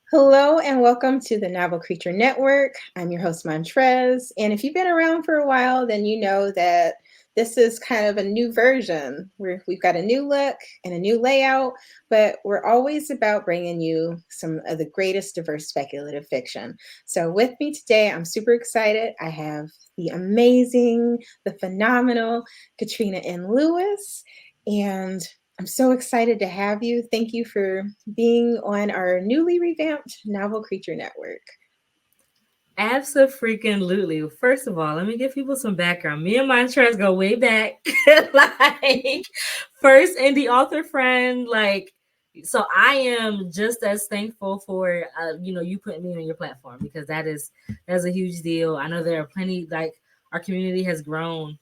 Hello and welcome to the Novel Creature Network. I'm your host, Montrez. And if you've been around for a while, then you know that this is kind of a new version. We've got a new look and a new layout, but we're always about bringing you some of the greatest diverse speculative fiction. So with me today, I'm super excited. I have the amazing, the phenomenal KATRINA N. Lewis. And I'm so excited to have you. Thank you for being on our newly revamped Novel Creature Network. Absolutely. First of all, let me give people some background. Me and Montrez go way back, like first indie author friend. So I am just as thankful for you putting me on your platform because that's a huge deal. I know there are plenty, like, our community has grown,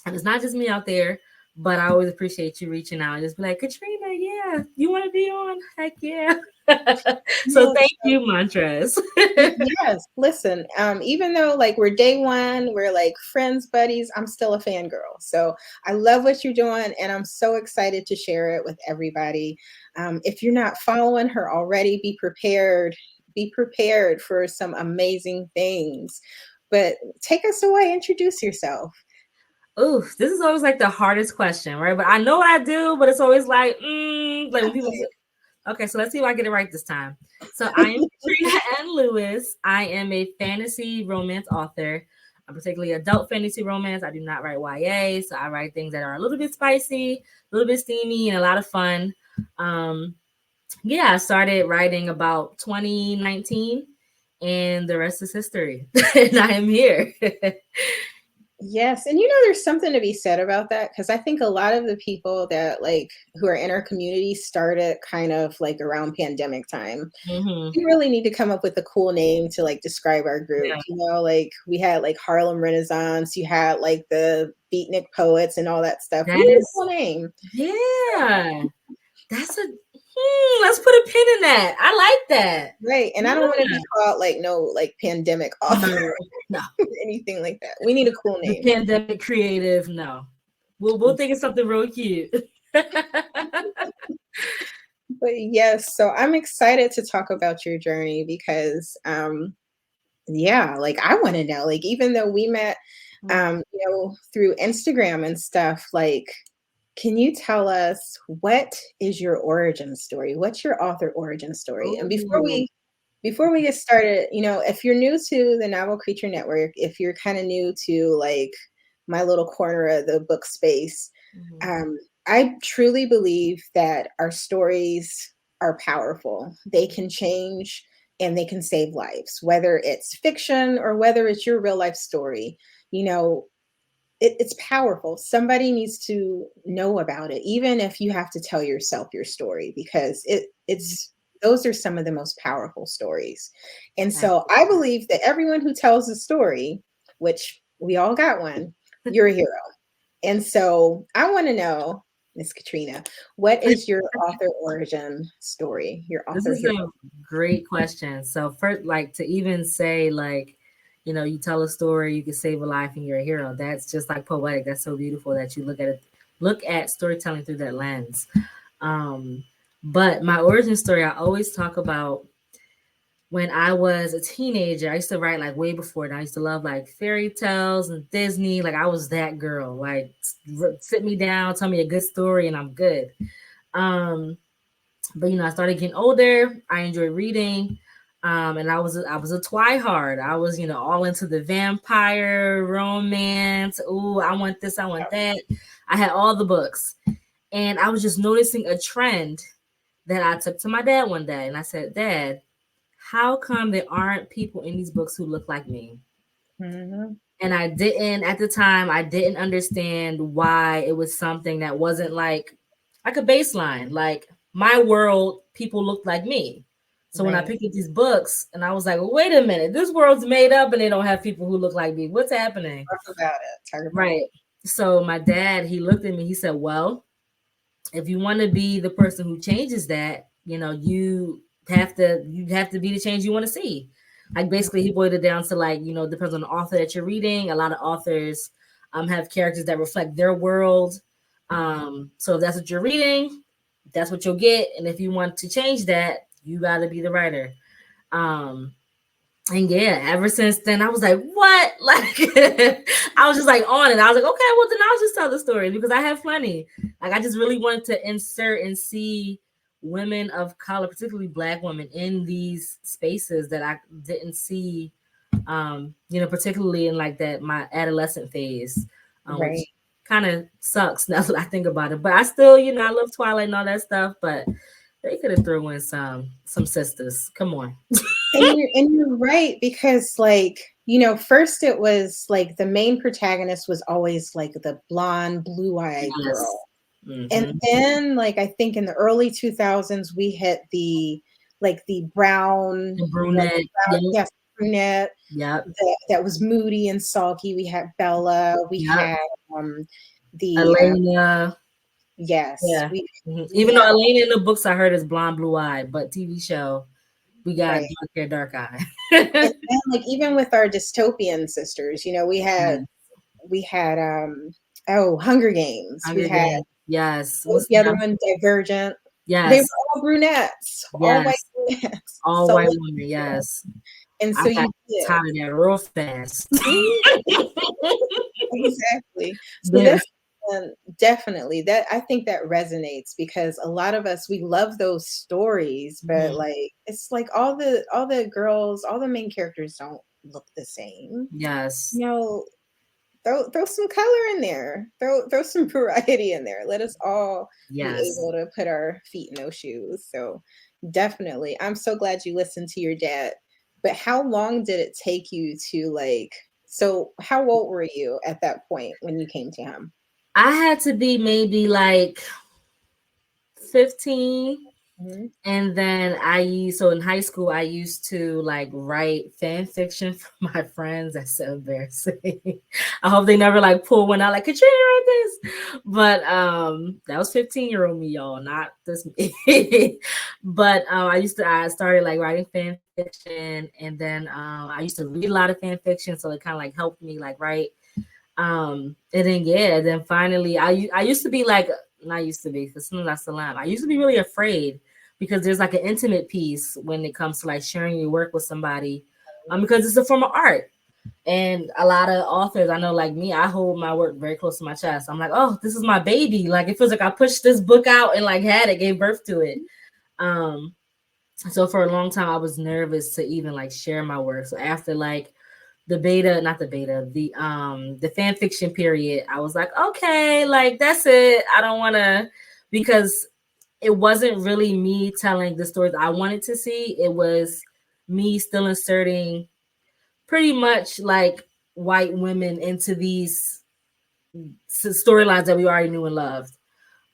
and it's not just me out there. But I always appreciate you reaching out and just be like, KATRINA, yeah, you want to be on? Heck yeah. So Yes, thank you, Montrez. yes. Listen, even though like we're day one, we're like friends, buddies, I'm still a fangirl. So I love what you're doing, and I'm so excited to share it with everybody. If you're not following her already, be prepared. Be prepared for some amazing things. But take us away, introduce yourself. Ooh, this is always like the hardest question, right? But I know what I do, but it's always like when people say, okay, so let's see if I get it right this time. So I am KATRINA N. Lewis. I am a fantasy romance author. I'm particularly adult fantasy romance. I do not write YA, so I write things that are a little bit spicy, a little bit steamy, and a lot of fun. Um, yeah, I started writing about 2019, and the rest is history. And I am here. Yes, and there's something to be said about that because I think a lot of the people that like who are in our community started kind of like around pandemic time. Hmm. We really need to come up with a cool name to like describe our group. Yeah, Like we had like Harlem Renaissance, you had like the Beatnik poets and all that stuff. We that need a is, cool name, yeah. That's a let's put a pin in that. I like that. right? And I don't want to Yeah. be called like no like pandemic author No, no. or anything like that. We need a cool The name. pandemic creative, no. We'll think of something real cute. But yes, so I'm excited to talk about your journey because yeah, like I want to know, like even though we met through Instagram and stuff, like can you tell us what is your origin story? What's your author origin story? And Ooh. before we get started, if you're new to the Novel Creature Network, if you're kind of new to like my little corner of the book space, Mhm. um, I truly believe that our stories are powerful. They can change and they can save lives, whether it's fiction or whether it's your real life story. You know, it's powerful. Somebody needs to know about it, even if you have to tell yourself your story, because it's those are some of the most powerful stories. And so I believe that everyone who tells a story, which we all got one, you're a hero. And so I want to know, Miss KATRINA, what is your author origin story, your This author is hero? a great question. So first, like, to even say, like, you tell a story, you can save a life, and you're a hero. That's just like poetic. That's so beautiful that you look at storytelling through that lens. Um, but my origin story, I always talk about when I was a teenager. I used to write like way before that. I used to love like fairy tales and Disney. Like I was that girl. Like sit me down, tell me a good story, and I'm good. Um, but I started getting older. I enjoyed reading. And I was a twihard. I was all into the vampire romance. Ooh, I want this, I want that. I had all the books, and I was just noticing a trend that I took to my dad one day, and I said, "Dad, how come there aren't people in these books who look like me?" Mm-hmm. And I didn't at the time. I didn't understand why it was something that wasn't like a baseline. Like my world, people looked like me. So when I Right. picked up these books, and I was like, well, "Wait a minute, this world's made up, and they don't have people who look like me. What's happening?" Talk about it. Talk about Right. So my dad, he looked at me. He said, "Well, if you want to be the person who changes that, you have to be the change you want to see." Like it. basically, he boiled it down to like depends on the author that you're reading. A lot of authors have characters that reflect their world. So if that's what you're reading, that's what you'll get. And if you want to change that, you got to be the writer. Um, and yeah, ever since then, I was like, what? Like, I was just like on it. I was like, okay, well, then I'll just tell the story because I have plenty. Like, I just really wanted to insert and see women of color, particularly Black women, in these spaces that I didn't see, particularly in like that my adolescent phase, which Right. kind of sucks now that I think about it. But I still, I love Twilight and all that stuff, but they could have thrown in some sisters. Come on. And you're right, because like, first it was like the main protagonist was always like the blonde, blue-eyed Yes. girl. And Mm-hmm. then like I think in the early 2000s we hit the brown, The like brunette. brown, Yep. yes, brunette Yep. that was moody and sulky. We had Bella, we Yep. had the Elena. yes, Yeah. we Even though had Elena in the books I heard is blonde, blue eyed, but TV show we got right. dark hair, dark eye. And then like even with our dystopian sisters, Yes. we had Hunger Games. We Hunger had Games. Yes. what was What's the other that? one? Divergent. They were Yes. all brunettes, all white Yes. brunettes. All So white like, women. Yes. and I so got you did. tired of that real fast. Exactly. So Yes. that's definitely that. I think that resonates because a lot of us we love those stories, but Mhm. like it's like all the girls, all the main characters don't look the same. Yes. You know, throw some color in there. Throw some variety in there. Let us all be Yes. able to put our feet in those shoes. So definitely, I'm so glad you listened to your dad. But how long did it take you to like? So how old were you at that point when you came to him? I had to be maybe like 15. Mhm. And then so in high school, I used to like write fan fiction for my friends. That's so embarrassing. I hope they never like pull one out like, Katrina, write this. But that was 15-year-old me, y'all, not this me. But I started like writing fan fiction, and then I used to read a lot of fan fiction, so it kind of like helped me like write. And then yeah, then finally I used to be like, not used to be, because sometimes I still am. I used to be really afraid because there's like an intimate piece when it comes to like sharing your work with somebody, because it's a form of art. And a lot of authors, I know, like me, I hold my work very close to my chest. I'm like, oh, this is my baby. Like it feels like I pushed this book out and like had it, gave birth to it. Um, so for a long time, I was nervous to even like share my work. So after like the fan fiction period, I was like, okay, like that's it. I don't want to, because it wasn't really me telling the stories I wanted to see. It was me still inserting pretty much like white women into these storylines that we already knew and loved.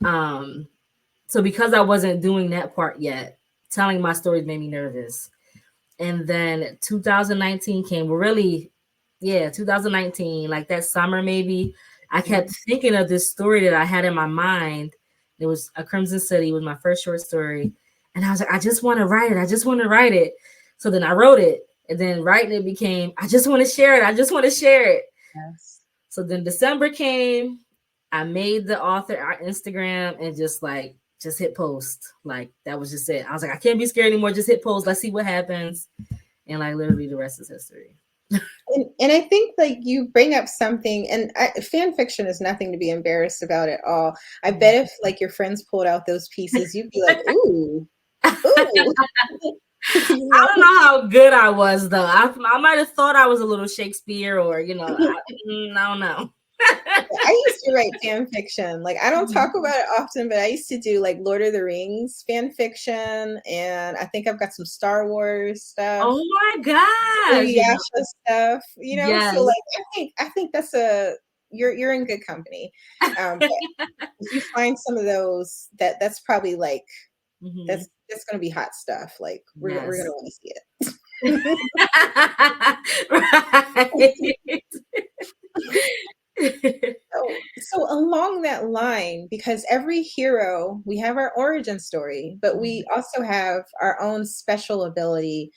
Um, so because I wasn't doing that part yet, telling my stories made me nervous. And then 2019 came. Well, really, yeah, 2019, like that summer maybe. I kept thinking of this story that I had in my mind. It was A Crimson City, was my first short story. And I was like, I just want to write it. I just want to write it. So then I wrote it. And then writing it became, I just want to share it. I just want to share it. Yes. So then December came. I made the author our Instagram and just hit post. Like that was just it. I was like, I can't be scared anymore. Just hit post. Let's see what happens. And like literally the rest is history. And I think like you bring up something, and fan fiction is nothing to be embarrassed about at all. I bet if like your friends pulled out those pieces, you'd be like, ooh, ooh, you I know. don't know how good I was though. I might have thought I was a little Shakespeare, or I don't know. I used to write fan fiction. Like I don't talk about it often, but I used to do like Lord of the Rings fan fiction, and I think I've got some Star Wars stuff, Oh my gosh! Yasha stuff. So Yes. like I think that's you're in good company. But if you find some of those, that's probably like Mhm. that's gonna be hot stuff. Like we're Yes. gonna want to see it. Right. So along that line, because every hero, we have our origin story, but we also have our own special ability,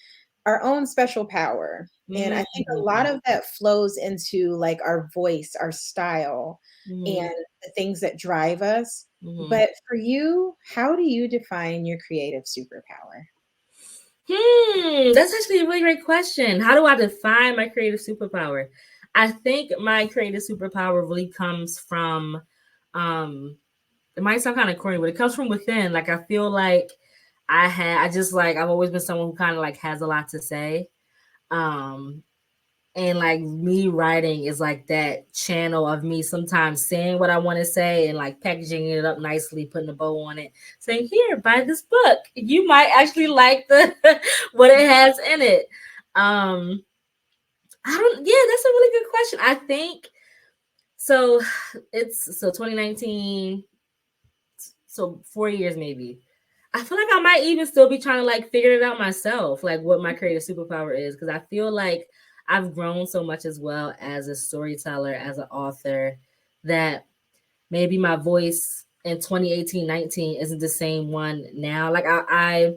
our own special power. And I think a lot Mhm. of that flows into like our voice, our style, and Mhm. the things that drive us. Mhm. But for you, how do you define your creative superpower? That's actually a really great question. How do I define my creative superpower? I think my creative superpower really comes from, it might sound kind of corny, but it comes from within. Like, I feel like I've always been someone who kind of like has a lot to say. Um, and like me writing is like that channel of me sometimes saying what I want to say and like packaging it up nicely, putting a bow on it, saying, "Here, buy this book. You might actually like the what it has in it." Um, I don't. Yeah, that's a really good question. I think so. It's so 2019, so 4 years maybe. I feel like I might even still be trying to like figure it out myself, like what my creative superpower is, because I feel like I've grown so much as well as a storyteller, as an author, that maybe my voice in 2018, 19 isn't the same one now. Like I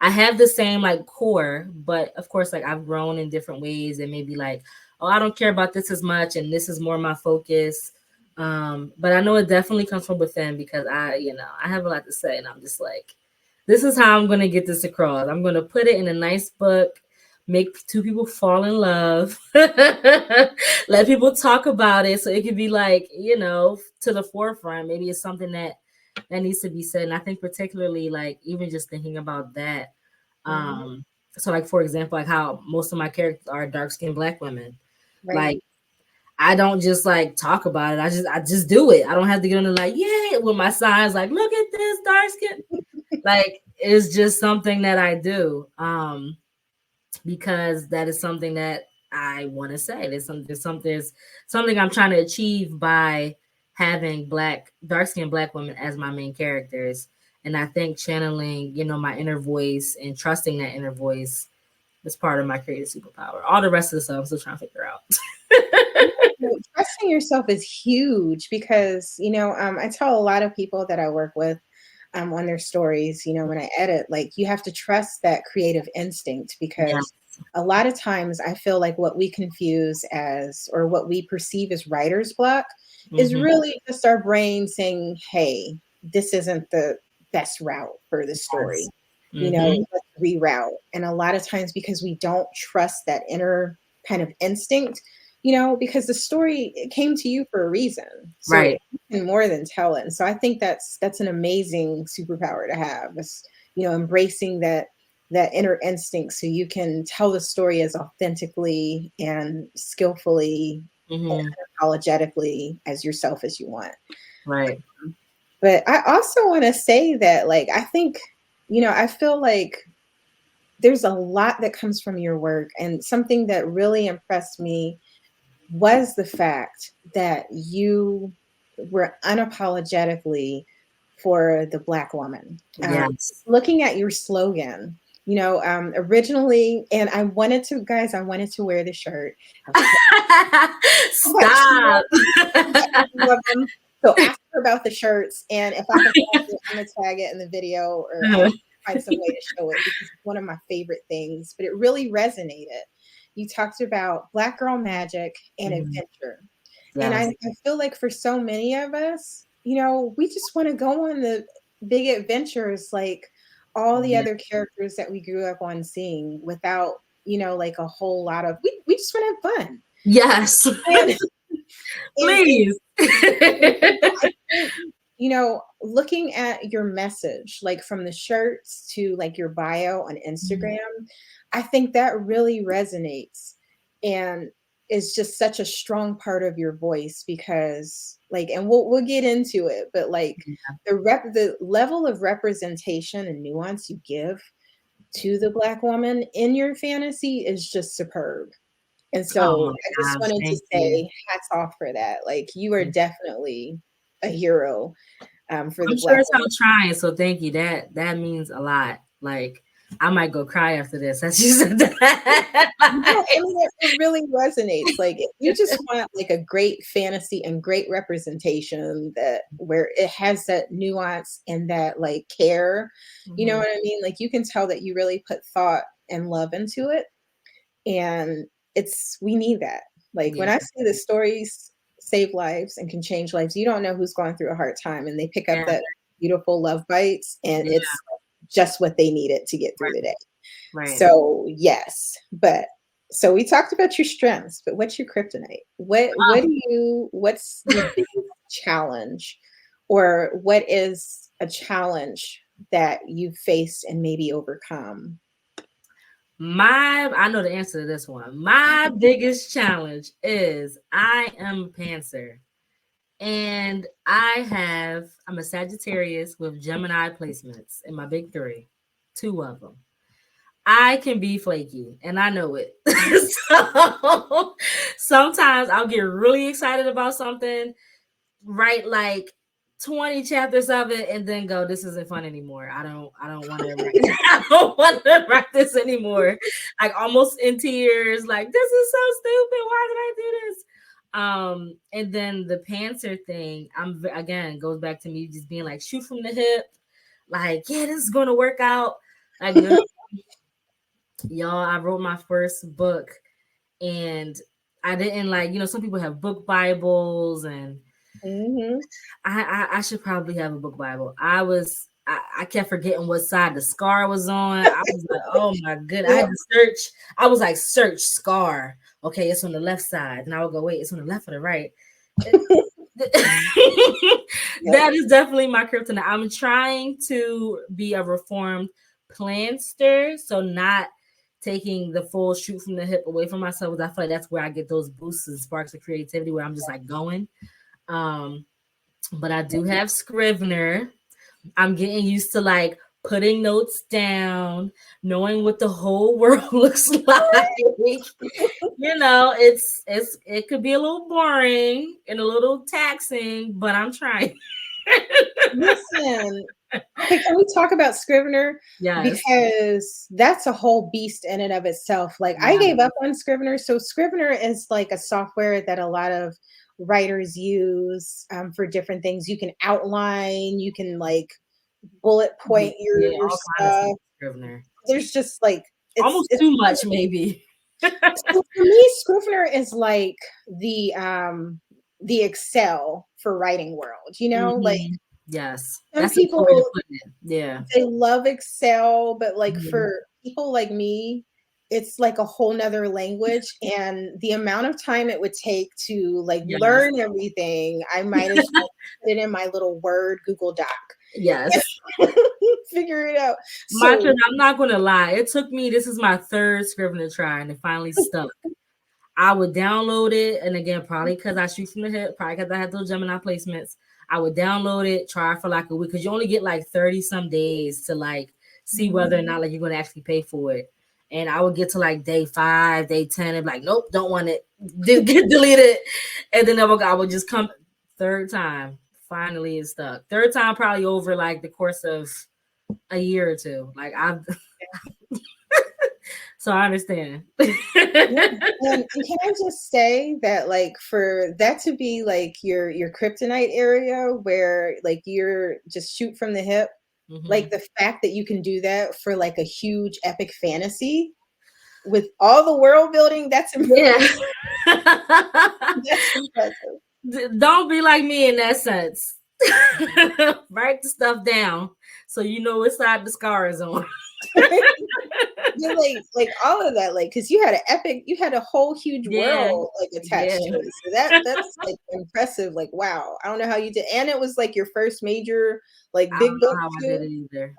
have the same like core, but of course, like I've grown in different ways and maybe like, oh, I don't care about this as much and this is more my focus. But I know it definitely comes from within because I have a lot to say and I'm just like, this is how I'm gonna get this across. I'm gonna put it in a nice book, make two people fall in love, let people talk about it so it could be like, to the forefront. Maybe it's something that needs to be said. And I think particularly like even just thinking about that. Mhm. Um, so like for example, like how most of my characters are dark skinned black women. Right. Like I don't just like talk about it. I just do it. I don't have to get on the like, yeah, with my signs like, look at this dark skin. Like it's just something that I do. Because that is something that I want to say. There's something I'm trying to achieve by having dark skinned black women as my main characters. And I think channeling, my inner voice and trusting that inner voice is part of my creative superpower. All the rest of the stuff I'm still trying to figure out. Well, trusting yourself is huge because, I tell a lot of people that I work with on their stories, when I edit, like you have to trust that creative instinct Yeah. because a lot of times I feel like what we confuse as or what we perceive as writer's block is Mm-hmm. really just our brain saying, hey, this isn't the best route for the story. Yes. Mm-hmm. Let's reroute. And a lot of times because we don't trust that inner kind of instinct, because the story it came to you for a reason. So Right. you can more than tell it. And so I think that's an amazing superpower to have. Is, embracing that inner instinct so you can tell the story as authentically and skillfully and Mm-hmm. unapologetically as yourself as you want. Right. But I also want to say that like I think, I feel like there's a lot that comes from your work and something that really impressed me was the fact that you were unapologetically for the Black woman. Yes. Looking at your slogan, originally, and I wanted to wear the shirt. I was I got two Stop. of them. So ask her about the shirts, and if I can find it, I'm gonna tag it in the video, or find some way to show it because it's one of my favorite things. But it really resonated. You talked about Black girl magic and Mhm. adventure, and I, Yes. I feel like for so many of us, we just want to go on the big adventures like all the Yeah. other characters that we grew up on seeing without, like a whole lot of we just want to have fun. Yes. And and Please. I think, looking at your message, like from the shirts to like your bio on Instagram, I think that really resonates and is just such a strong part of your voice because like, and we'll get into it, but like the level of representation and nuance you give to the Black woman in your fantasy is just superb. And Oh so my I just gosh, wanted to thank you. say hats off for that. Like you are definitely a hero for the I'm sure Black it's how woman. I'm trying, so thank you. That means a lot. Like I might go cry after this. As you said that. No, I mean it really resonates. Like if you just want like a great fantasy and great representation that where it has that nuance and that like care, you know Mhm. what I mean? Like you can tell that you really put thought and love into it. And we need that. Like when Yeah. I see the stories save lives and can change lives, you don't know who's going through a hard time and they pick up Yeah. that beautiful love bites and Yeah. just what they needed to get through the day. Right. So yes, but so we talked about your strengths, but what's your kryptonite? What's your biggest challenge, or what is a challenge that you've faced and maybe overcome? I know the answer to this one. My biggest challenge is I am a Panther. And I'm a Sagittarius with Gemini placements in my big three, two of them. I can be flaky and I know it. So sometimes I'll get really excited about something, write like 20 chapters of it, and then go, this isn't fun anymore. I don't want to write. I don't want to write this anymore. Like almost in tears, like this is so stupid. Why did I do this? And then the Panther thing, again goes back to me just being like shoot from the hip, like yeah, this is gonna work out. Like y'all, I wrote my first book, and I didn't some people have book Bibles, and Mm-hmm. I should probably have a book Bible. I kept forgetting what side the scar was on. I was like, oh my goodness. I had to search. I was like, search scar. Okay, it's on the left side. And I would go, wait, it's on the left or the right? That is definitely my kryptonite. I'm trying to be a reformed planster, so not taking the full shoot from the hip away from myself. I feel like that's where I get those boosts and sparks of creativity, where I'm just like going. But I do have Scrivener. I'm getting used to like putting notes down, knowing what the whole world looks like. It could be a little boring and a little taxing, but I'm trying. Listen, okay, can we talk about Scrivener? Yes. Because that's a whole beast in and of itself. Like I gave up on Scrivener. So Scrivener is like a software that a lot of writers use for different things. You can outline, you can like bullet point your stuff. Scrivener. There's just like almost too much, maybe. So for me, Scrivener is like the Excel for writing world, like yes, some that's people, yeah, they love Excel, but like for people like me, it's like a whole nother language, and the amount of time it would take to like learn everything, I might as well put it in my little Word Google Doc. Yes. Figure it out. I'm not gonna lie. It took me, this is my third Scrivener try, and it finally stuck. I would download it, and again, probably because I shoot from the hip, probably because I had those Gemini placements, I would download it, try for like a week, because you only get like 30 some days to like see whether or not like you're gonna actually pay for it. And I would get to like day 5, day 10, and be like, nope, don't want it. Get deleted. And then I would just come third time. Finally, it stuck. Third time, probably over like the course of a year or two. Like so I understand. And can I just say that like for that to be like your kryptonite area where like you're just shoot from the hip, like the fact that you can do that for like a huge epic fantasy with all the world building, that's impressive. That's impressive. Don't be like me in that sense. Write the stuff down so you know what side the scar is on. like all of that, like because you had a whole huge world like attached to it. So that's like impressive. Like wow, I don't know how you did, and it was like your first major like big book too. I did it either.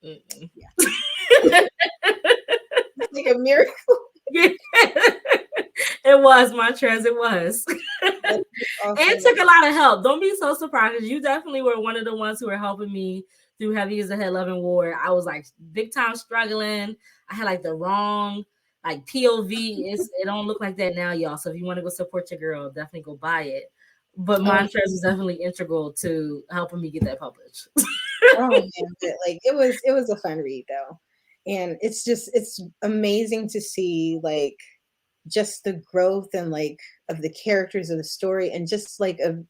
It's like a miracle. It was, Montrez. It was. Awesome. And it took a lot of help. Don't be so surprised. You definitely were one of the ones who were helping me through Heavy as a Head, Love and War. I was like big time struggling. I had like the wrong like POV. It don't look like that now, y'all. So if you want to go support your girl, definitely go buy it. But Montrez was definitely integral to helping me get that published. Oh man, like it was a fun read though. And it's amazing to see like just the growth and like of the characters of the story, and just like of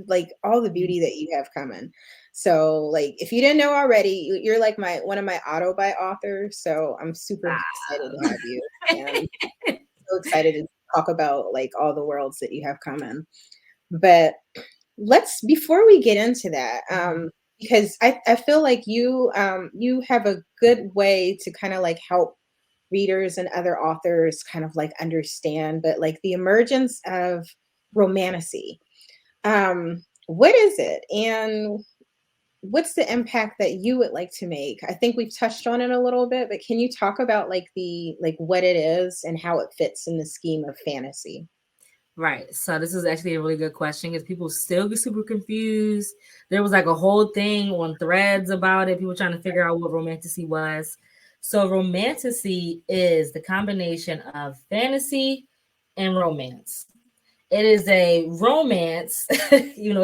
like all the beauty that you have coming. So like if you didn't know already, you're like one of my auto-buy authors. So I'm super excited to have you. And so excited to talk about like all the worlds that you have coming. But before we get into that, because I feel like you have a good way to kind of like help readers and other authors kind of like understand, but like the emergence of romantasy. What is it? And what's the impact that you would like to make? I think we've touched on it a little bit, but can you talk about like the like what it is and how it fits in the scheme of fantasy? Right. So this is actually a really good question because people still get super confused. There was like a whole thing on threads about it, people trying to figure out what romantasy was. So romantasy is the combination of fantasy and romance. It is a romance,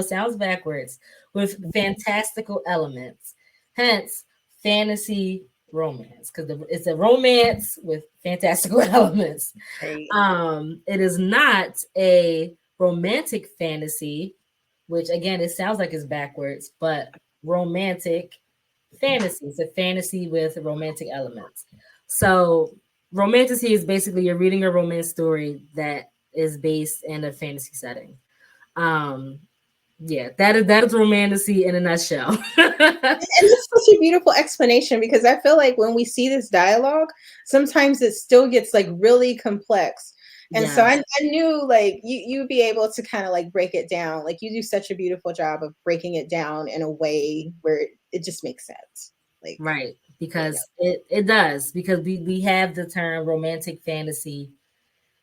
sounds backwards, with fantastical elements. Hence, fantasy romance, because it's a romance with fantastical elements. Right. It is not a romantic fantasy, which again, it sounds like it's backwards, but romantic fantasy. It's a fantasy with romantic elements. So romantasy is basically you're reading a romance story that is based in a fantasy setting. Um, yeah, that is romantasy in a nutshell. And it's such a beautiful explanation because I feel like when we see this dialogue, sometimes it still gets like really complex. And so Yes, I knew like you'd be able to kind of like break it down. Like you do such a beautiful job of breaking it down in a way where it just makes sense. Like, right. you know, Because it does, because we have the term romantic fantasy,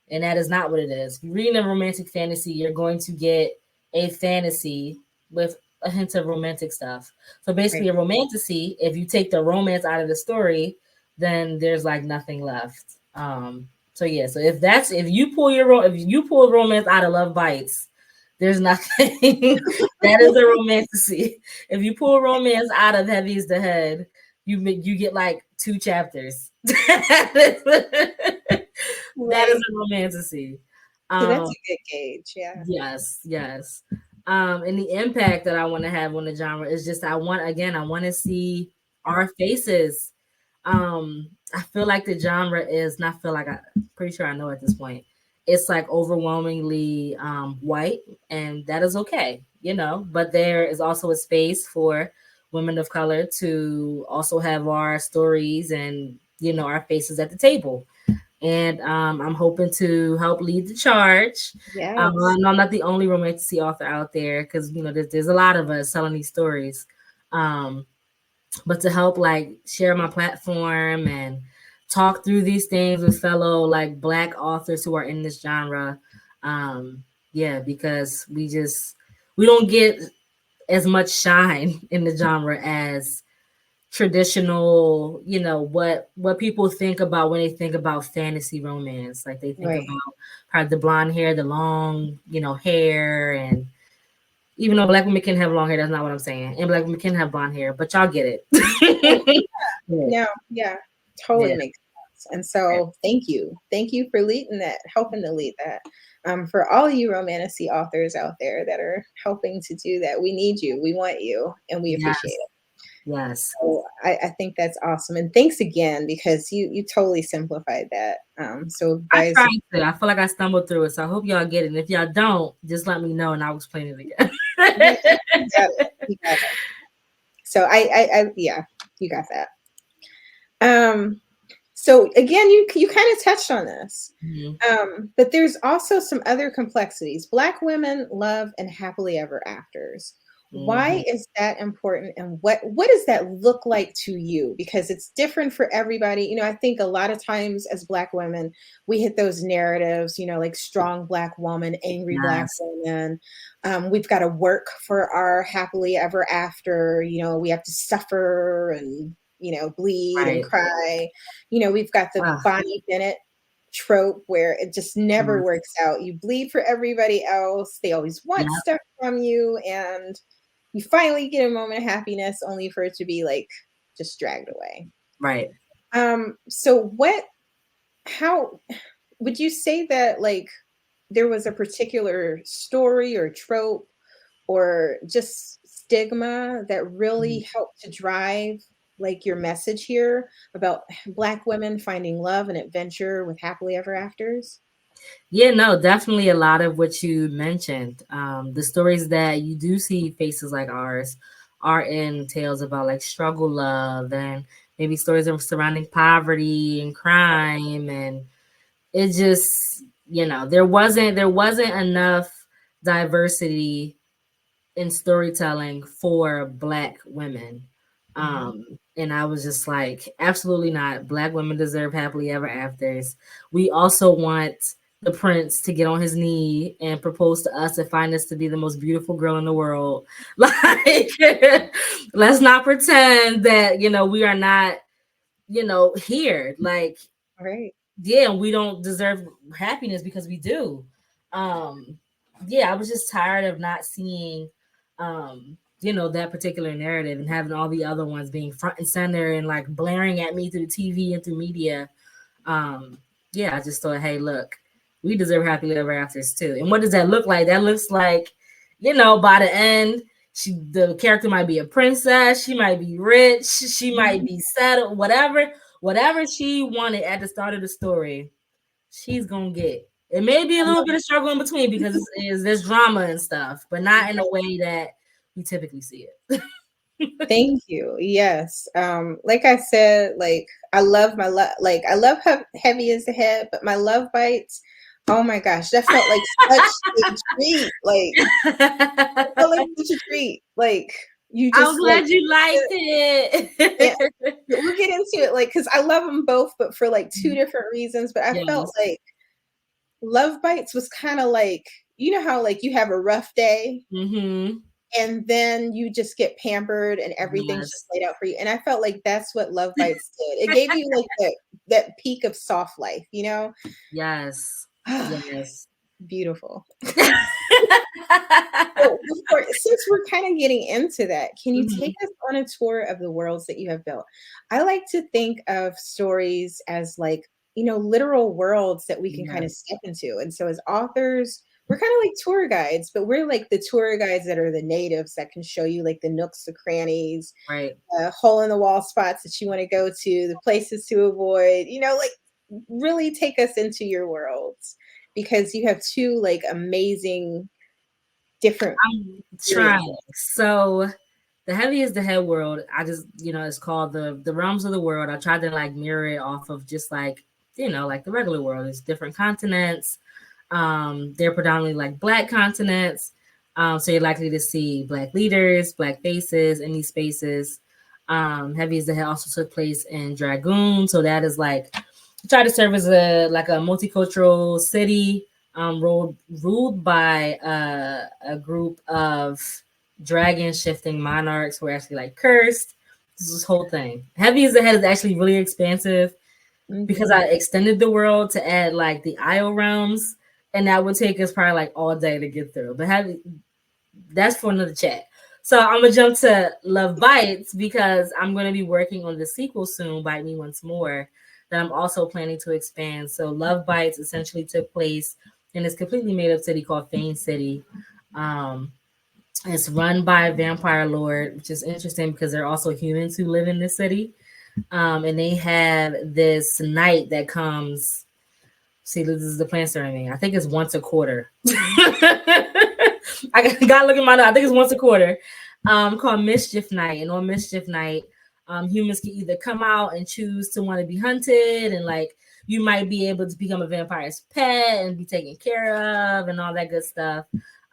and that is not what it is. If you're reading a romantic fantasy, you're going to get a fantasy with a hint of romantic stuff. So basically, right. a romantasy, if you take the romance out of the story, then there's like nothing left. So yeah, so if you pull if you pull romance out of Love Bites, there's nothing. That is a romantasy. If you pull romance out of Heavy is the Head, you get like 2 chapters. That is Right. a romantasy. So that's Um, a good gauge. Yeah. yes, yes. And the impact that I want to have on the genre is just I want to see our faces. I feel like the genre is not feel like I'm pretty sure I know at this point. It's like overwhelmingly white, and that is okay, but there is also a space for women of color to also have our stories and our faces at the table. And I'm hoping to help lead the charge. I Yes. know I'm not the only romantic author out there because there's a lot of us telling these stories, um, but to help like share my platform and talk through these things with fellow like Black authors who are in this genre. Yeah, because we don't get as much shine in the genre as traditional, what people think about when they think about fantasy romance. Like they think Right. about probably the blonde hair, the long, hair, and even though Black women can have long hair, that's not what I'm saying. And Black women can have blonde hair, but y'all get it. Yeah, No, yeah, totally yeah, makes sense. And yeah. so thank you. Thank you for leading that, helping to lead that. For all you romantasy authors out there that are helping to do that, we need you, we want you, and we appreciate Yes, it. yes. So I think that's awesome. And thanks again because you totally simplified that. So I guys, tried to. I feel like I stumbled through it, so I hope y'all get it. And if y'all don't, just let me know and I'll explain it yeah, again. you got it. You got it. So yeah, you got that. Um, So again, you kind of touched on this, Mhm, but there's also some other complexities. Black women love and happily ever afters. Why mhm. is that important, and what does that look like to you? Because it's different for everybody. I think a lot of times as Black women, we hit those narratives. Like strong Black woman, angry Black Yes, woman. We've got to work for our happily ever after. We have to suffer and bleed and right. cry. We've got the Ah, Bonnie Bennett trope where it just never yes. works out. You bleed for everybody else. They always want Yep, stuff from you, and you finally get a moment of happiness only for it to be like just dragged away. right. So how would you say that like there was a particular story or trope or just stigma that really Mhm. helped to drive like your message here about Black women finding love and adventure with happily ever afters? Yeah, no, definitely a lot of what you mentioned. The stories that you do see faces like ours are in tales about like struggle love and maybe stories of surrounding poverty and crime, and it just, there wasn't enough diversity in storytelling for Black women. And I was just like, absolutely not. Black women deserve happily ever afters. We also want the prince to get on his knee and propose to us and find us to be the most beautiful girl in the world. Like, let's not pretend that, we are not, here. Like, Right. yeah, we don't deserve happiness because we do. Um, yeah, I was just tired of not seeing, that particular narrative and having all the other ones being front and center and like blaring at me through the TV and through media. Um, yeah, I just thought, hey, look, we deserve happily ever afters too. And what does that look like? That looks like, by the end, the character might be a princess, she might be rich, she might be settled, whatever she wanted at the start of the story, she's gonna get. It may be a little bit of struggle in between because there's drama and stuff, but not in a way that we typically see it. Thank you. Yes. Like I said, like I love my love. Like I love heavy as the head, but my love bites. Oh my gosh, that felt like such a treat. Like it felt like such a treat. Like you I'm just like glad you liked yeah. it. We'll get into it, like because I love them both, but for like two different reasons. But I felt Yes. like Love Bites was kind of like how like you have a rough day Mm-hmm. and then you just get pampered and everything's just Yes. laid out for you. And I felt like that's what Love Bites did. It gave you like that peak of soft life, you know? Yes. Yes. Beautiful. So since we're kind of getting into that, can you take Mhm. us on a tour of the worlds that you have built? I like to think of stories as like, literal worlds that we can kind of Yes. step into. And so as authors, we're kind of like tour guides, but we're like the tour guides that are the natives that can show you like the nooks, the crannies, Right. hole in the wall spots that you want to go to, the places to avoid, like really take us into your worlds because you have two like amazing different I'm trying. experiences. So the heavy is the head world. I just, it's called the realms of the world. I tried to like mirror it off of just like, like the regular world. It's different continents. They're predominantly like Black continents. So you're likely to see Black leaders, Black faces in these spaces. Heavy is the head also took place in Dragoon. So that is like try to serve as a multicultural city, ruled by a group of dragon shifting monarchs who are actually like cursed. This whole thing. Heavy as the head is actually really expansive because Mhm. I extended the world to add like the Isle realms, and that would take us probably like all day to get through. But that's for another chat. So I'm gonna jump to Love Bites because I'm gonna be working on the sequel soon, Bite Me Once More, that I'm also planning to expand. So Love Bites essentially took place in this completely made up city called Fane City. Um, it's run by a vampire lord, which is interesting because there are also humans who live in this city. And they have this night that comes. See, this is the plan starting. I think it's once a quarter. I got to look at my notes. I think it's once a quarter. Called Mischief Night, and on Mischief Night, humans can either come out and choose to want to be hunted, and like you might be able to become a vampire's pet and be taken care of, and all that good stuff.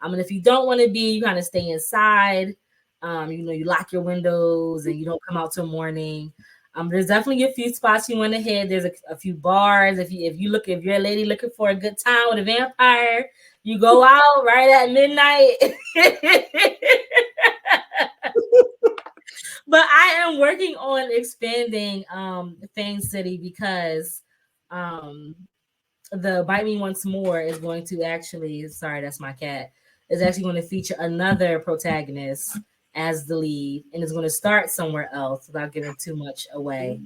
And if you don't want to be, you kind of stay inside. You lock your windows and you don't come out till morning. There's definitely a few spots you want to hit. There's a few bars. If you're a lady looking for a good time with a vampire, you go out right at midnight. But I am working on expanding Fane City because um the Bite Me Once More is going to actually, sorry, that's my cat, is actually going to feature another protagonist as the lead, and it's going to start somewhere else without giving too much away.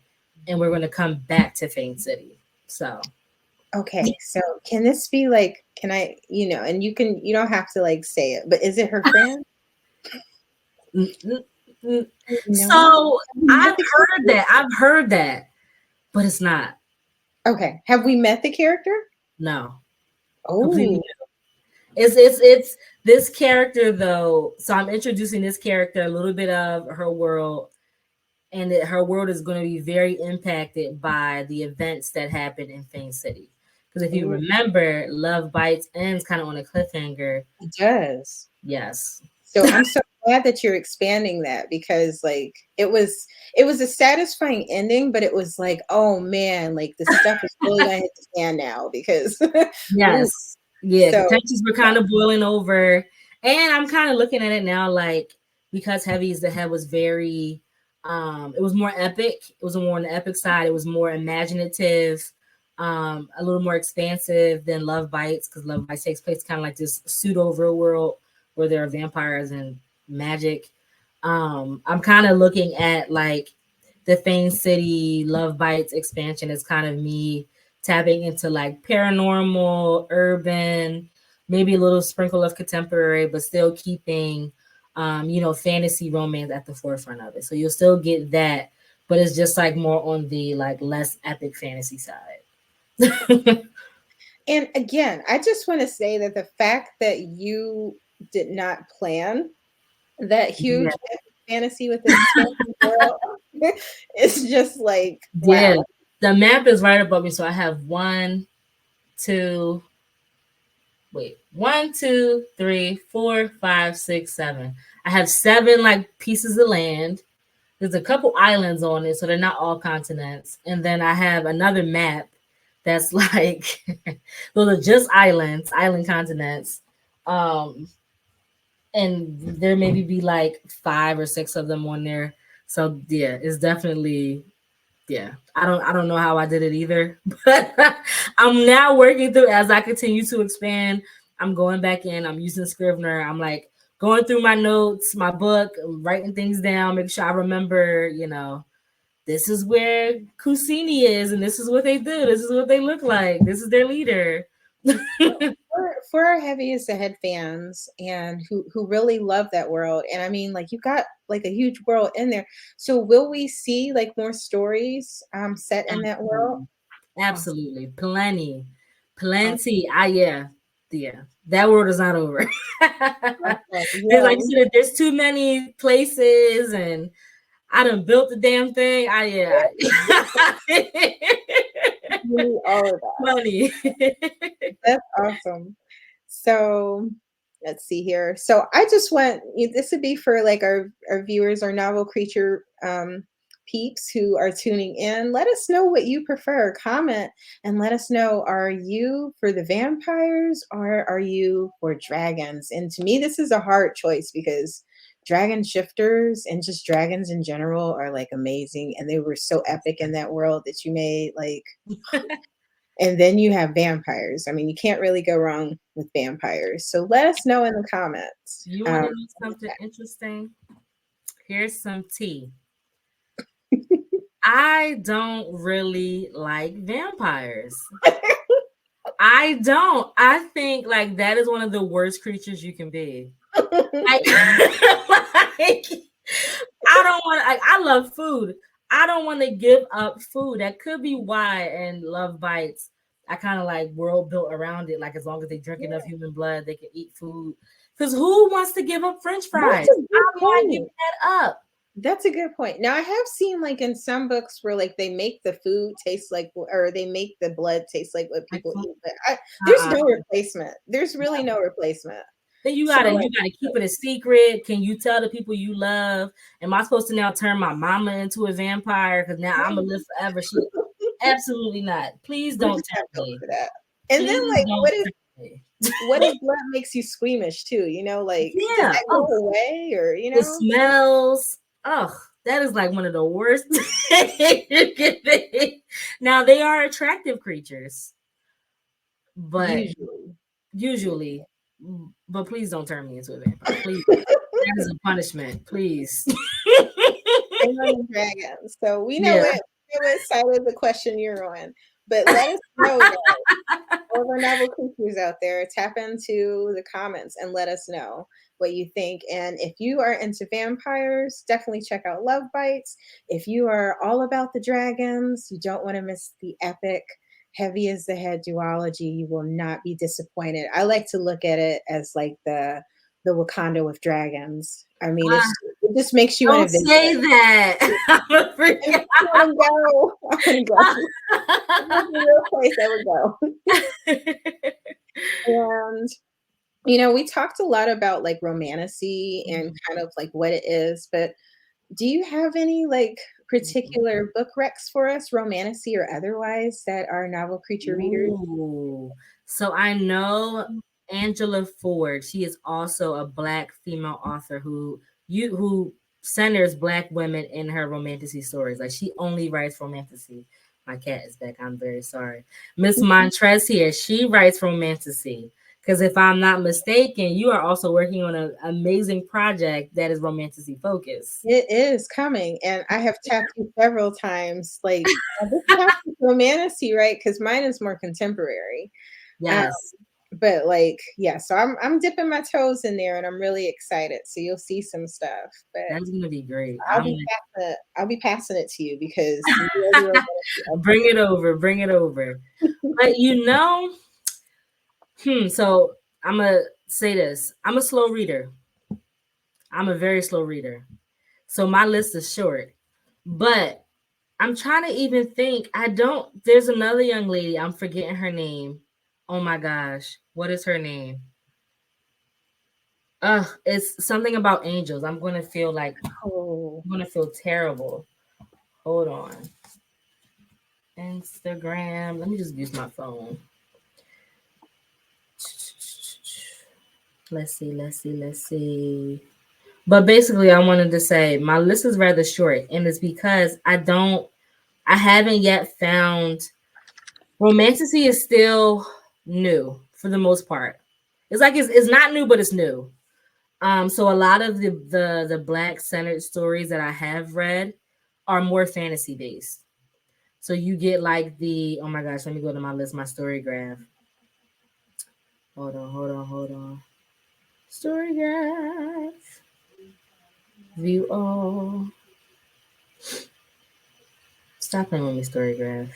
And we're going to come back to Fane City. So Okay, so can this be like, can I, and you don't have to like say it, but is it her friend? No. so Have we met I've the heard character? that. I've heard that, but it's not. Okay. Have we met the character? No. Completely. Oh, It's this character though. So I'm introducing this character, a little bit of her world, and her world is going to be very impacted by the events that happen in Fame City. Because if you Ooh, remember, Love Bites ends kind of on a cliffhanger. it does. Yes. So I'm so glad that you're expanding that because like it was a satisfying ending, but it was like, oh man, like the stuff is really gonna hit the fan now because ooh. Yes. Yeah, the So tensions were kind of boiling over. And I'm kind of looking at it now like because Heavy is the Head was very it was more epic. It was more on the epic side. It was more imaginative, a little more expansive than Love Bites, because Love Bites takes place kind of like this pseudo real world where there are vampires and magic. I'm kind of looking at like the Fame City Love Bites expansion is kind of me tapping into like paranormal, urban, maybe a little sprinkle of contemporary, but still keeping, fantasy romance at the forefront of it. So you'll still get that, but it's just like more on the like less epic fantasy side. and again, I just want to say that the fact that you did not plan that Yeah. huge epic fantasy with the expansive world is just like Yeah. wow. The map is right above me. So I have two, one, two, three, four, five, six, seven. I have seven like pieces of land. There's a couple islands on it, so they're not all continents. And then I have another map that's like those are just islands, island continents. Um, and there maybe be like five or six of them on there. So yeah, it's definitely yeah. I don't know how I did it either, but I'm now working through as I continue to expand. I'm going back in. I'm using Scrivener. I'm like going through my notes, my book, writing things down, make sure I remember, this is where Kusini is, and this is what they do. This is what they look like. This is their leader. For our Heavy is the Head fans and who really love that world, and I mean, like you got like a huge world in there. So will we see like more stories set in that world? Absolutely. Awesome. Absolutely. Plenty. Awesome. Plenty. Yeah. Yeah. That world is not over. Awesome. There's Yeah, like you said, there's too many places and I done built the damn thing. we need all of that. Plenty. That's awesome. So let's see here. So I just want this would be for like our viewers, our novel creature peeps who are tuning in. Let us know what you prefer. Comment and let us know, are you for the vampires or are you for dragons? And to me, this is a hard choice because dragon shifters and just dragons in general are like amazing. And they were so epic in that world that you made like and then you have vampires. I mean, you can't really go wrong with vampires. So let us know in the comments. You want to know something interesting? Here's some tea. I don't really like vampires. I don't. I think like that is one of the worst creatures you can be. Like, like I don't want. Like, I love food. I don't want to give up food. That could be why. And Love Bites, I kind of like world built around it. Like as long as they drink enough human blood, they can eat food. Because who wants to give up French That's fries? a good I'm not giving point. that up. That's a good point. Now I have seen like in some books where like they make the food taste like or they make the blood taste like what Like, people eat, but there's uh-uh. no replacement. There's really no replacement. Then you So gotta like, you gotta keep it a secret. Can you tell the people you love? Am I supposed to now turn my mama into a vampire? Because now I'm gonna live forever. She absolutely not. Please we're don't just not tempt going me. for that. And then Please like don't tempt me. what if blood makes you squeamish too? Like does Yeah. that go Oh, away or the smells. Oh, that is like one of the worst things you can think. Now they are attractive creatures, but usually. usually, but please don't turn me into a vampire. Please. That is a punishment. Please. And on the dragons. So Yeah. we know what side of the question you're on. But let us know though. All of our novel creatures out there, tap into the comments and let us know what you think. And if you are into vampires, definitely check out Love Bites. If you are all about the dragons, you don't want to miss the epic heavy as the head duology. You will not be disappointed. I like to look at it as like the Wakanda with dragons. I mean, Ah, it just makes you want don't to visit. say that. I'm a freak. I want to go. I want to go. If there's a real place, I would go. And we talked a lot about like romantasy and kind of like what it is, but do you have any like particular book recs for us, romantasy or otherwise, that are novel creature readers? Ooh. So I know Angela Ford. She is also a Black female author who centers Black women in her romantasy stories. Like she only writes romantasy. My cat is back. I'm very sorry. Miss Montrez here. She writes romantasy. Because if I'm not mistaken, you are also working on an amazing project that is romantasy focused. It is coming, and I have tapped you several times. Like this topic romantasy, right? Because mine is more contemporary. Um, Yes, but like, yeah, so I'm dipping my toes in there, and I'm really excited. So you'll see some stuff, but that's gonna be great. I'll be passing it to you because you are the Bring romantasy it over, bring it over. expert. But so I'm gonna say this. I'm a slow reader. I'm a very slow reader. So my list is short. But I'm trying to even think. There's another young lady, I'm forgetting her name. Oh my gosh. What is her name? It's something about angels. I'm gonna feel Oh, terrible. Hold on. Instagram. Let me just use my phone. Let's see. But basically, I wanted to say my list is rather short, and it's because I haven't yet found romantasy is still new for the most part. It's like it's not new, but it's new. So a lot of the Black centered stories that I have read are more fantasy based. So you get like oh my gosh, let me go to my list, my story graph. Hold on. Story graph. View all. Stop playing with me, story graph.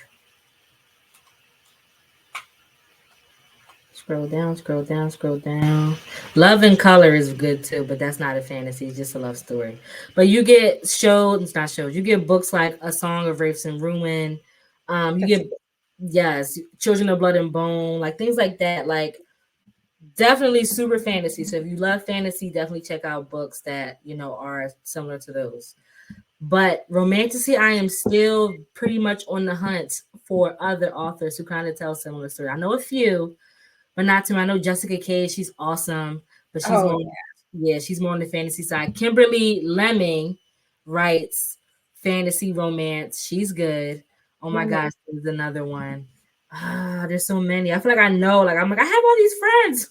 Scroll down. Love and Color is good too, but that's not a fantasy, it's just a love story. But you get you get books like A Song of Wraiths and Ruin. You that's get yes, Children of Blood and Bone, like things like that. Like definitely super fantasy. So if you love fantasy, definitely check out books that are similar to those. But romantasy, I am still pretty much on the hunt for other authors who kind of tell similar stories. I know a few, but not too. I know Jessica K. She's awesome, but she's oh more, she's more on the fantasy side. Kimberly Lemming writes fantasy romance. She's good. Oh my yeah. gosh, there's another one. There's so many. I feel like I know. Like I'm like I have all these friends.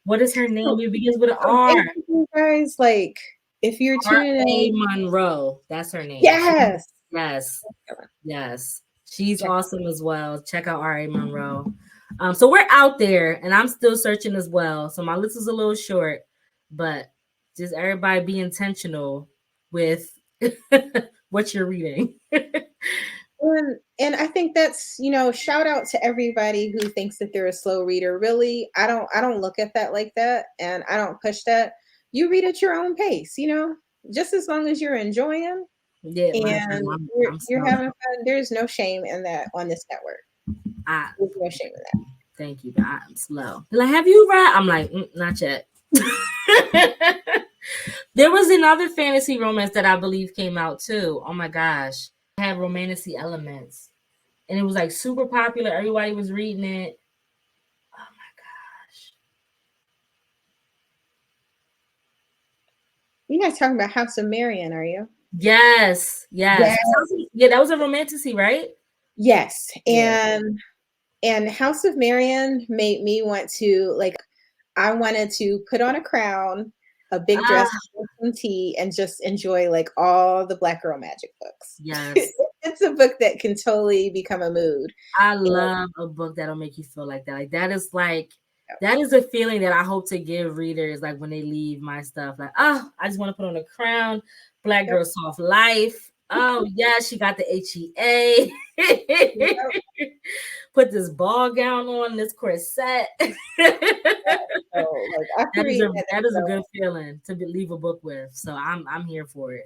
What is her name? So, It begins with an so R. basically, guys, like if you're tuning R.A. in, Monroe. That's her name. yes, Yes. Yes. She's yeah. awesome as well. Check out R.A. Monroe. So we're out there and I'm still searching as well. So my list is a little short, but just everybody be intentional with what you're reading. And I think that's, shout out to everybody who thinks that they're a slow reader. Really, I don't look at that like that, and I don't push that. You read at your own pace, just as long as you're enjoying Yeah, listen, and you're I'm you're slow. having fun. There's no shame in that on this network. I There's no shame in that. thank you, but I'm slow. They're like, have you read? I'm like, not yet. There was another fantasy romance that I believe came out too. Oh my gosh. It had romantasy elements. And it was like super popular. Everybody was reading it. Oh my gosh. You guys talking about House of Marion, are you? Yes. Yes. Yes. Yeah, that was a romantasy, right? Yes. Yeah. And House of Marion made me want to like I wanted to put on a crown, a big dress, Ah, some tea, and just enjoy like all the Black Girl Magic books. yes. It's a book that can totally become a mood. I And, love a book that'll make you feel like that. That is a feeling that I hope to give readers like when they leave my stuff. Like, oh, I just want to put on a crown. Black yep, Girl Soft Life. Oh, yeah, she got the HEA. yep. put this ball gown on, this corset. So like after That is reading a that, that is a so good feeling to leave a book with. So I'm here for it.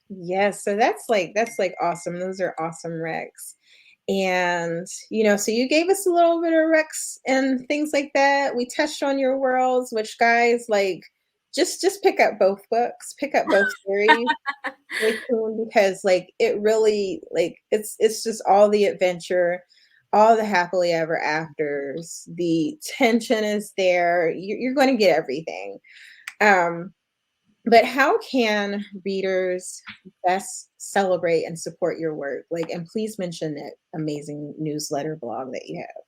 yes, so that's like awesome. Those are awesome recs. And so you gave us a little bit of recs and things like that. We touched on your worlds, which guys like just pick up both books, pick up both series. Stay tuned because like it really like it's just all the adventure, all the happily ever afters. The tension is there. You're going to get everything. Um, but how can readers best celebrate and support your work? Like, and please mention that amazing newsletter blog that you have.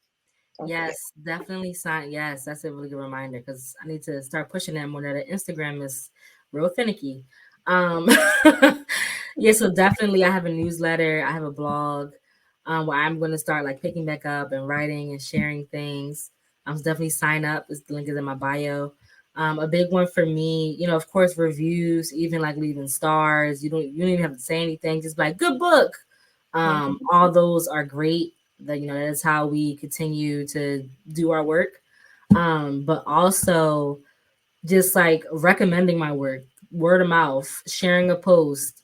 Don't forget. Yes, definitely sign. Yes, that's a really good reminder because I need to start pushing that more. That Instagram is real finicky. Um, yeah, so definitely I have a newsletter. I have a blog where I'm going to start like picking back up and writing and sharing things. Definitely sign up. The link is in my bio. A big one for me, of course, reviews, even like leaving stars. You don't even have to say anything. Just like good book. Mhm. All those are great. That's how we continue to do our work. But also just like recommending my work, word of mouth, sharing a post,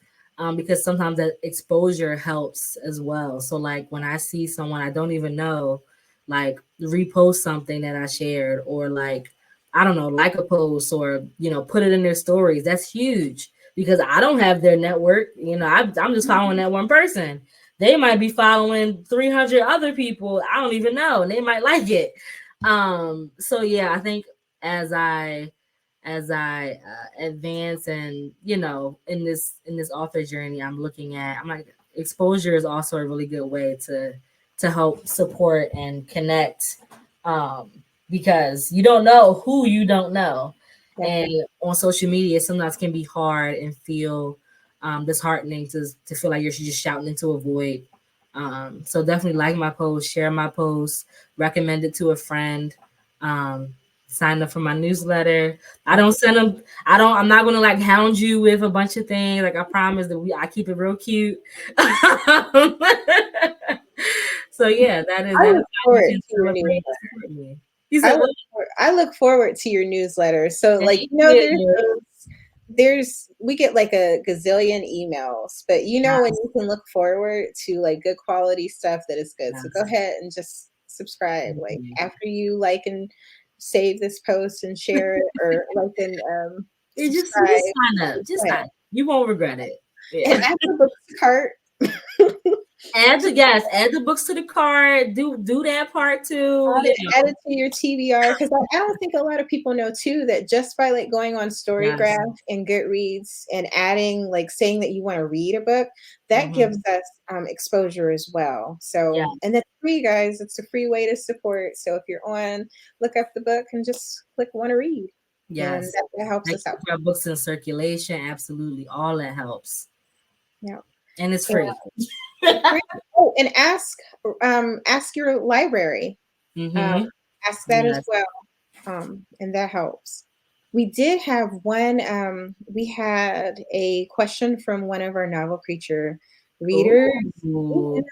because sometimes that exposure helps as well. So like when I see someone I don't even know, like repost something that I shared, or like I don't know, like a post, or put it in their stories. That's huge because I don't have their network. I'm just following that one person. They might be following 300 other people I don't even know, and they might like it. So yeah, I think as I advance and in this author journey, I'm like, exposure is also a really good way to help support and connect, um because you don't know who you don't know. And Definitely. on social media sometimes can be hard and feel disheartening to feel like you're just shouting into a void. So definitely like my post, share my post, recommend it to a friend, um sign up for my newsletter. I don't send them. I'm not gonna like hound you with a bunch of things. Like I promise that I keep it real cute. So yeah, that is I that is look how you forward can to your celebrate and newsletter. support me. You said what? I look forward to your newsletter. So like Thank you. there's we get like a gazillion emails, but when Yes, you can look forward to like good quality stuff that is good. So go yes. ahead and just subscribe. Thank Like you. after you like and save this post and share it, or like and Just subscribe. sign up. Just Go ahead sign up. You won't regret it. and Yeah. add the book to cart. Add the books to the cart. Do that part too. Add it to your TBR because I don't think a lot of people know too that just by like going on Yes. Storygraph and Goodreads and adding like saying that you want to read a book, that Hmm. gives us exposure as well. Yeah. So and that's free, guys. It's a free way to support. So if you're on, look up the book and just click want to read, and Yes. that helps Like us out. keep our books in circulation. Absolutely. All that helps. Yeah. And it's And, free. oh, and ask your library. Um, Mm-hmm. ask that as Yes. well. And that helps. We did have one, we had a question from one of our novel creature readers. Ooh.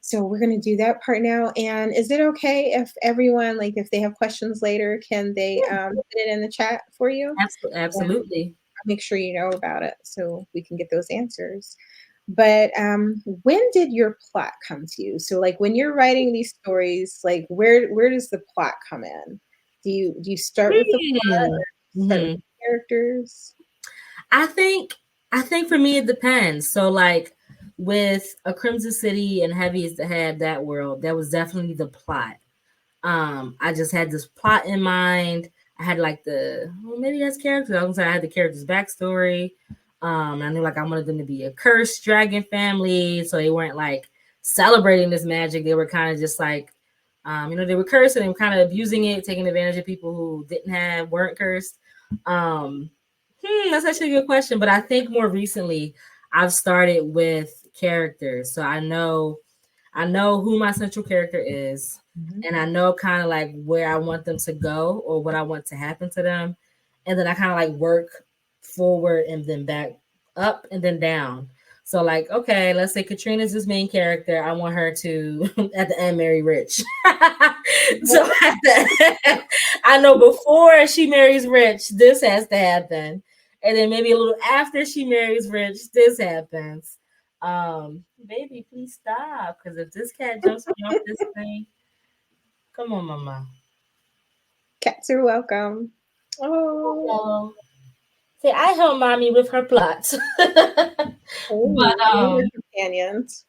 So we're going to do that part now. And is it okay if everyone, like, if they have questions later, can they put it in the chat for you? And Absolutely. make sure you know about it so we can get those answers. But when did your plot come to you? So like when you're writing these stories, like where does the plot come in? Do you start with the plot or start with Mm-hmm. the characters? I think I think for me it depends. So like with A Crimson City and Heavy is the Head, that world, that was definitely the plot. I just had this plot in mind. I had like maybe that's characters. I was gonna say I had the characters' backstory. I knew like I wanted them to be a cursed dragon family, so they weren't like celebrating this magic. They were kind of just like, they were cursed and they were kind of abusing it, taking advantage of people who weren't cursed. Um, that's actually a good question. But I think more recently I've started with characters, so I know who my central character is, Mhm. and I know kind of like where I want them to go or what I want to happen to them. And then I kind of like work forward and then back up and then down. So like, okay, let's say Katrina's this main character. I want her to at the end marry Rich. So at the end, I know before she marries Rich, this has to happen. And then maybe a little after she marries Rich, this happens. Baby, please stop. Because if this cat jumps me off this thing, come on, mama. Cats are welcome. Oh, Hello. See, I help mommy with her plots. But oh, they're your companions.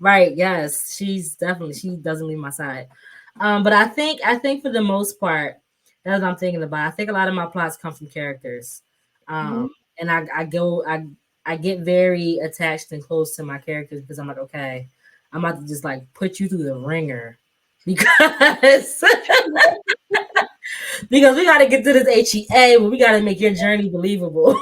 right, yes, she doesn't leave my side. But I think for the most part, that's what I'm thinking about. I think a lot of my plots come from characters. Mhm. And I get very attached and close to my characters because I'm like, okay, I'm about to just like put you through the ringer because because we gotta get to this HEA, but we gotta make your journey believable.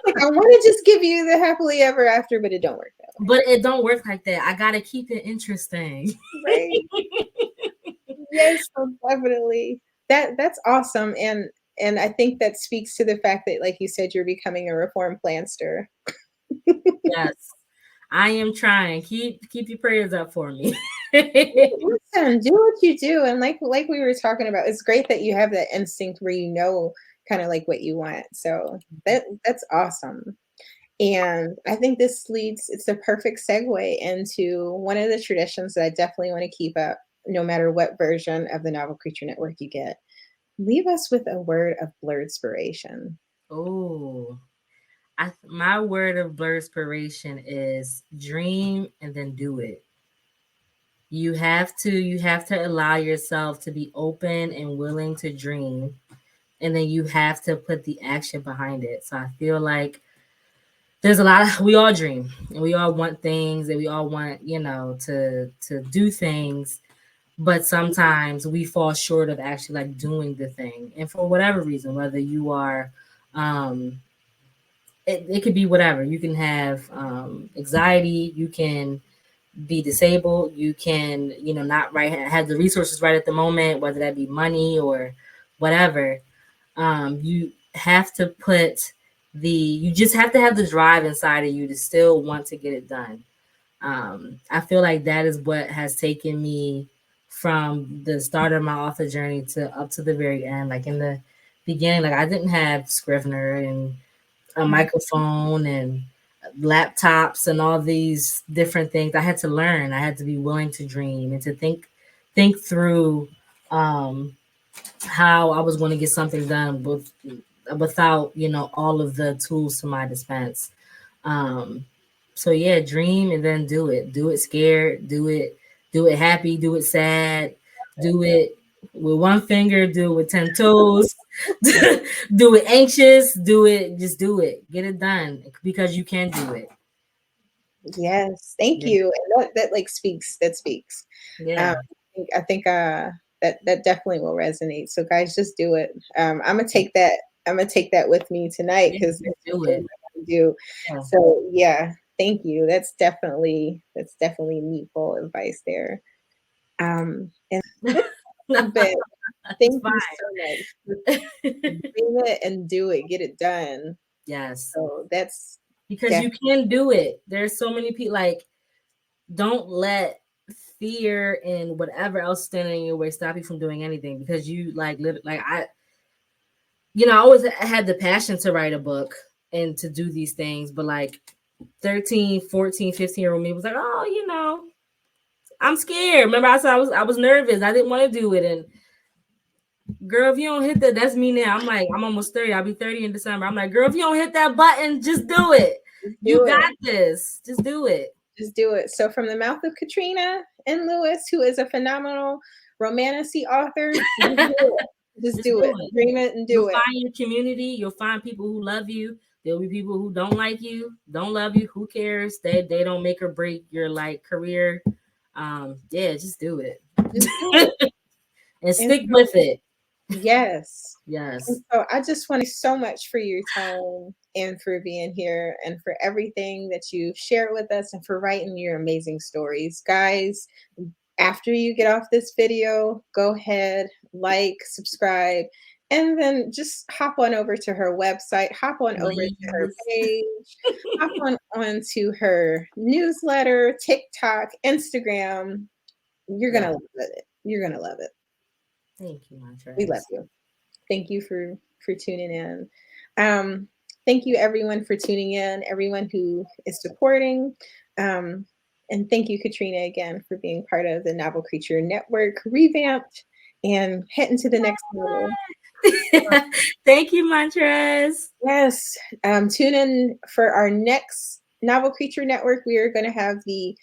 Like, I want to just give you the happily ever after, but it don't work that way. But it don't work like that. I gotta keep it interesting. Right. Yes, so definitely. That's awesome. And I think that speaks to the fact that, like you said, you're becoming a reformed planster. Yes, I am trying. Keep your prayers up for me. Listen, do what you do. And like we were talking about, it's great that you have that instinct where you know kind of like what you want. So that's awesome. And I think this leads, it's a perfect segue into one of the traditions that I definitely want to keep up no matter what version of the Novel Creature Network you get. Leave us with a word of blurred inspiration. Oh, my word of blurspiration is dream and then do it. You have to allow yourself to be open and willing to dream, and then you have to put the action behind it. So I feel like there's a lot of we all dream and we all want things and we all want, to do things, but sometimes we fall short of actually like doing the thing. And for whatever reason, whether you are um it could be whatever. You can have anxiety, you can be disabled, you can, not right have the resources right at the moment, whether that be money or whatever. You have to put you just have to have the drive inside of you to still want to get it done. I feel like that is what has taken me from the start of my author journey to up to the very end. Like in the beginning, like I didn't have Scrivener and a microphone and laptops and all these different things. I had to learn. I had to be willing to dream and to think through um, how I was going to get something done without all of the tools to my dispense. Um, so yeah, dream and then do it. Do it scared. Do it happy. Do it sad. Do it with one finger. Do it with 10 toes. Do it anxious. Do it. Just do it. Get it done because you can do it. Yes, thank Yeah. you. And that like speaks. That speaks. Yeah. I think that definitely will resonate. So guys, just do it. I'm gonna take that. I'm gonna take that with me tonight Yeah, because just there's do things it. I can do. Yeah. So yeah, thank you. That's definitely meaningful advice there. And but It's thank you so much. fine. Dream it and do it. Get it done. Yes. So that's Because you definitely can do it. There's so many people like don't let fear and whatever else standing in your way stop you from doing anything because you like I always had the passion to write a book and to do these things, but like 13, 14, 15-year-old me was like, oh, I'm scared. Remember I said I was nervous. I didn't want to do it. And girl, if you don't hit that's me now. I'm like, I'm almost 30. I'll be 30 in December. I'm like, girl, if you don't hit that button, just do it. You do got it. this. Just do it. Just do it. So from the mouth of Katrina N. Lewis, who is a phenomenal romantasy author, just do it. Just Just do do it. it. Dream it and You'll do it. find your community. You'll find people who love you. There'll be people who don't like you, don't love you. Who cares? They don't make or break your like career. Yeah, just do it Just do it. and And stick so, with it. yes. And Yes. so I just want to so much for your time and for being here and for everything that you shared with us and for writing your amazing stories. Guys, after you get off this video, go ahead, like, subscribe, And then just hop on over to her website, hop on over to her Please. page, hop on onto her newsletter, TikTok, Instagram. You're gonna Yeah. love it. You're gonna love it. Thank you, We love Montrez. you. Thank you for tuning in. Thank you everyone for tuning in, everyone who is supporting. Um, and thank you, Katrina, again for being part of the Novel Creature Network revamped and heading to the next level. Thank you, Montrez. Yes. Tune in for our next Novel Creature Network. We are going to have the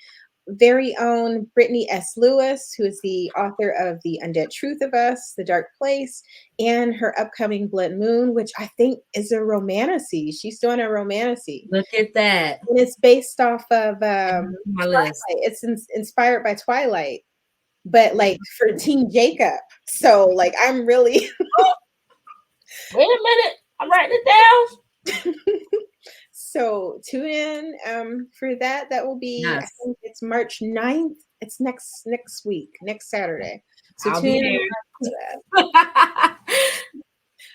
very own Brittany S. Lewis, who is the author of The Undead Truth of Us, The Dark Place, and her upcoming Blood Moon, which I think is a romantasy. She's doing a romantasy. Look at that. And it's based off of My Twilight. list. It's inspired by Twilight, but like for Teen Jacob. So like I'm really Wait a minute. I'm writing it down. so tune in for that. That will be, I Yes. think it's March 9th. It's next week, next Saturday. So I'll tune be in there. for that.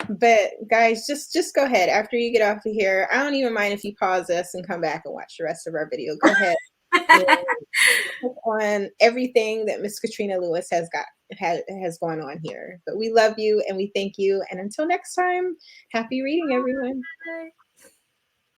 But guys, just go ahead after you get off of here. I don't even mind if you pause us and come back and watch the rest of our video. Go ahead and click on everything that Miss Katrina Lewis has gone on here. But we love you and we thank you. And until next time, happy reading, everyone. Bye.